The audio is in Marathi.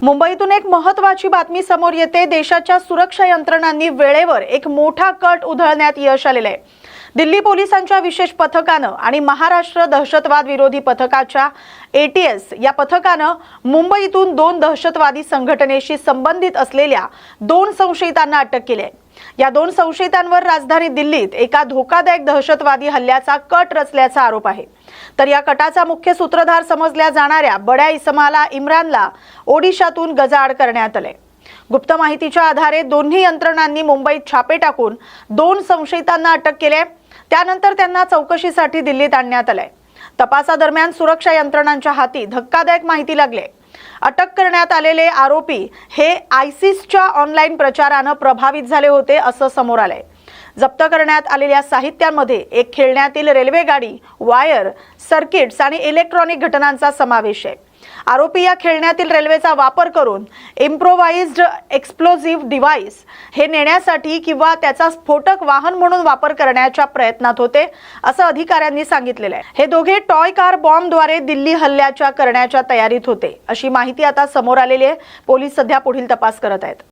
मुंबईतून एक महत्त्वाची बातमी समोर येते। देशाच्या सुरक्षा यंत्रणांनी वेळेवर एक मोठा कट उधळण्यात यश आलेले आहे। दिल्ली पोलिसांच्या विशेष पथकानं आणि महाराष्ट्र दहशतवाद विरोधी पथकाच्या ATS या पथकानं मुंबईतून 2 दहशतवादी संघटनेशी संबंधित असलेल्या 2 संशयितांना अटक केली आहे। या 2 संशयितांवर राजधानी दिल्लीत एका धोकादायक दहशतवादी हल्ल्याचा कट रचल्याचा आरोप आहे। तर या कटाचा मुख्य सूत्रधार समजल्या जाणाऱ्या बड्या इसमाला इम्रानला ओडिशातून गजाआड करण्यात आले। गुप्त माहितीच्या आधारे दोन्ही यंत्रणांनी मुंबईत छापे टाकून 2 संशयितांना अटक केली। त्यानंतर त्यांना चौकशीसाठी दिल्लीत आणण्यात आले। तपासादरम्यान सुरक्षा यंत्रणांच्या हाती धक्कादायक माहिती लागली। अटक करण्यात आलेले आरोपी हे आयसिसच्या ऑनलाईन प्रचाराने प्रभावित झाले होते असं समोर आलंय। जप्त करण्यात आलेल्या साहित्यामध्ये एक खेळण्यातील रेल्वे गाडी, वायर, सर्किट्स आणि इलेक्ट्रॉनिक घटकांचा समावेश आहे। आरोपी या खेळण्यातील रेल्वेचा वापर करून इम्प्रोवाइज्ड एक्सप्लोसिव्ह डिव्हाइस हे नेण्यासाठी किंवा त्याचा स्फोटक वाहन म्हणून वापर करण्याच्या प्रयत्नात होते असं अधिकाऱ्यांनी सांगितलेलं आहे। हे दोघे टॉय कार बॉम्बद्वारे दिल्ली हल्ल्याच्या करण्याच्या तयारीत होते अशी माहिती आता समोर आलेली आहे। पोलीस सध्या पुढील तपास करत आहेत।